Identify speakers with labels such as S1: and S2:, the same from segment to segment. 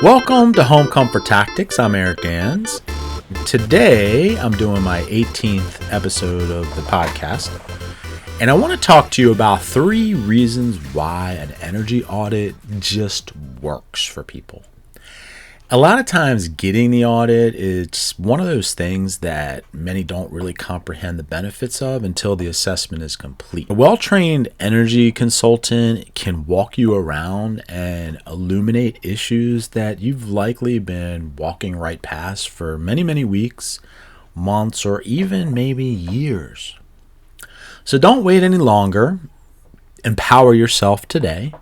S1: Welcome to Home Comfort Tactics. I'm Eric Dans. Today, I'm doing my 18th episode of the podcast, and I want to talk to you about 3 reasons why an energy audit just works for people. A lot of times getting the audit, it's one of those things that many don't really comprehend the benefits of until the assessment is complete. A well-trained energy consultant can walk you around and illuminate issues that you've likely been walking right past for many, many weeks, months, or even maybe years. So don't wait any longer. Empower yourself today.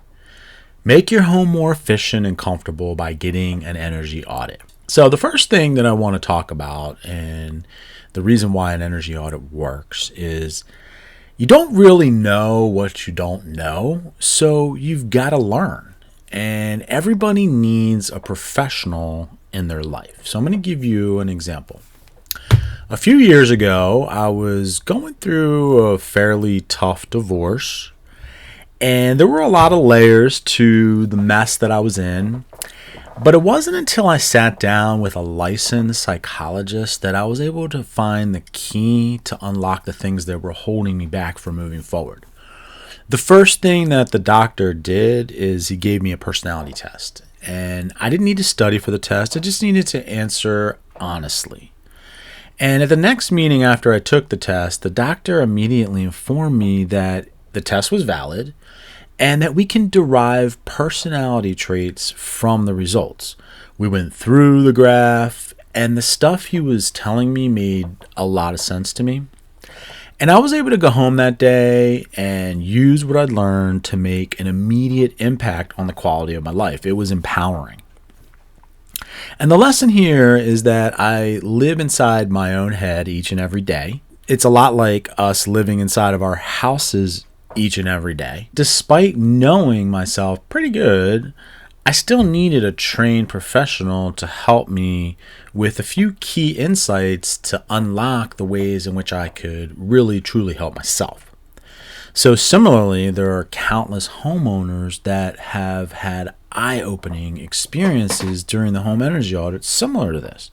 S1: Make your home more efficient and comfortable by getting an energy audit. So the first thing that I want to talk about, and the reason why an energy audit works, is you don't really know what you don't know, so you've got to learn. And everybody needs a professional in their life. So I'm going to give you an example. A few years ago, I was going through a fairly tough divorce. And there were a lot of layers to the mess that I was in. But it wasn't until I sat down with a licensed psychologist that I was able to find the key to unlock the things that were holding me back from moving forward. The first thing that the doctor did is he gave me a personality test. And I didn't need to study for the test. I just needed to answer honestly. And at the next meeting after I took the test, the doctor immediately informed me that the test was valid and that we can derive personality traits from the results. We went through the graph, and the stuff he was telling me made a lot of sense to me. And I was able to go home that day and use what I'd learned to make an immediate impact on the quality of my life. It was empowering. And the lesson here is that I live inside my own head each and every day. It's a lot like us living inside of our houses each and every day. Despite knowing myself pretty good, I still needed a trained professional to help me with a few key insights to unlock the ways in which I could really truly help myself. So similarly, there are countless homeowners that have had eye-opening experiences during the home energy audit similar to this.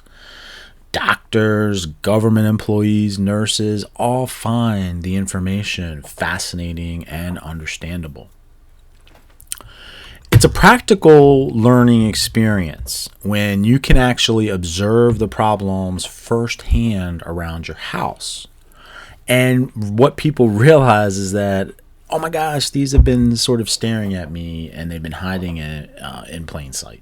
S1: Doctors, government employees, nurses all find the information fascinating and understandable. It's a practical learning experience when you can actually observe the problems firsthand around your house. And what people realize is that, oh my gosh, these have been sort of staring at me and they've been hiding it in plain sight.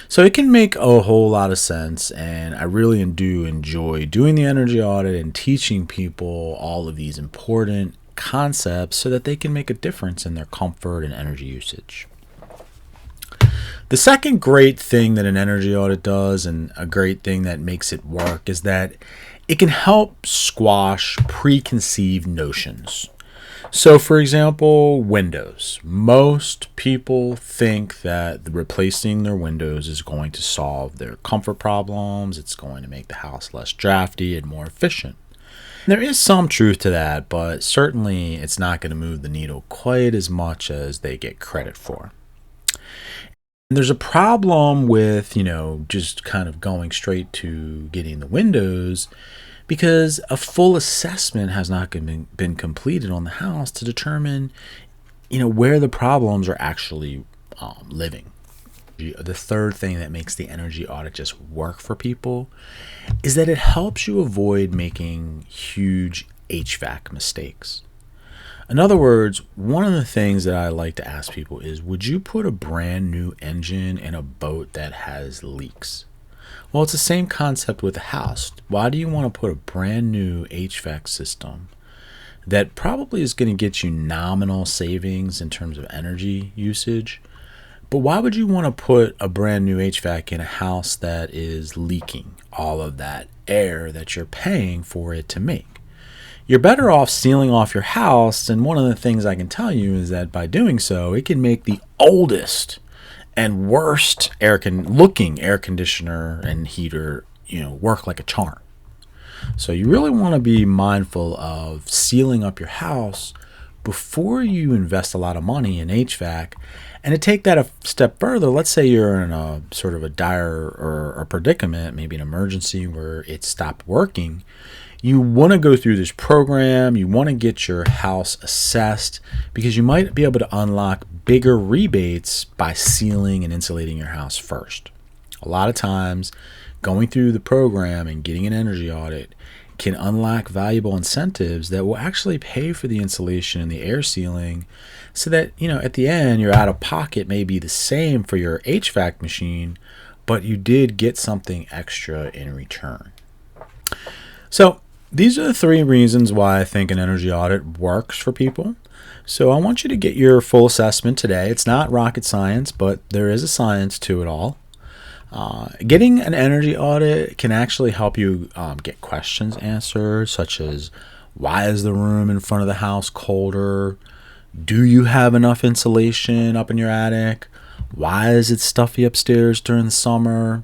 S1: So it can make a whole lot of sense, and I really do enjoy doing the energy audit and teaching people all of these important concepts so that they can make a difference in their comfort and energy usage. The second great thing that an energy audit does, and a great thing that makes it work, is that it can help squash preconceived notions. So, for example, windows. Most people think that replacing their windows is going to solve their comfort problems. It's going to make the house less drafty and more efficient. There is some truth to that, but certainly it's not going to move the needle quite as much as they get credit for. And there's a problem with, just kind of going straight to getting the windows, because a full assessment has not been completed on the house to determine, where the problems are actually living. The third thing that makes the energy audit just work for people is that it helps you avoid making huge HVAC mistakes. In other words, one of the things that I like to ask people is, would you put a brand new engine in a boat that has leaks? Well, it's the same concept with a house. Why do you want to put a brand new HVAC system that probably is going to get you nominal savings in terms of energy usage? But why would you want to put a brand new HVAC in a house that is leaking all of that air that you're paying for it to make? You're better off sealing off your house, and one of the things I can tell you is that by doing so, it can make the oldest and worst looking air conditioner and heater, work like a charm. So you really want to be mindful of sealing up your house before you invest a lot of money in HVAC. And to take that a step further, let's say you're in a sort of a dire or a predicament, maybe an emergency where it stopped working. You want to go through this program. You want to get your house assessed because you might be able to unlock bigger rebates by sealing and insulating your house first. A lot of times, going through the program and getting an energy audit can unlock valuable incentives that will actually pay for the insulation and the air sealing so that, at the end, your out of pocket may be the same for your HVAC machine, but you did get something extra in return. So these are the 3 reasons why I think an energy audit works for people. So I want you to get your full assessment today. It's not rocket science, but there is a science to it all. Getting an energy audit can actually help you get questions answered, such as why is the room in front of the house colder? Do you have enough insulation up in your attic? Why is it stuffy upstairs during the summer?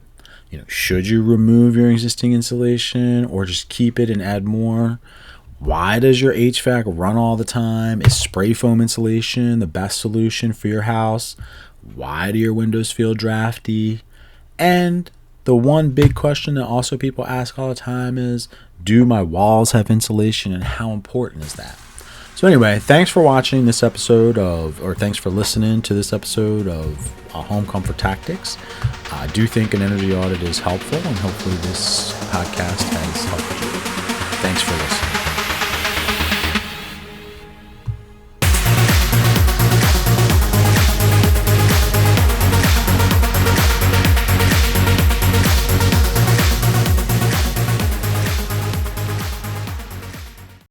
S1: Should you remove your existing insulation or just keep it and add more? Why does your HVAC run all the time? Is spray foam insulation the best solution for your house? Why do your windows feel drafty? And the one big question that also people ask all the time is, do my walls have insulation, and how important is that? So anyway, thanks for watching this episode thanks for listening to this episode of Home Comfort Tactics. I do think an energy audit is helpful, and hopefully this podcast has helped you. Thanks for listening.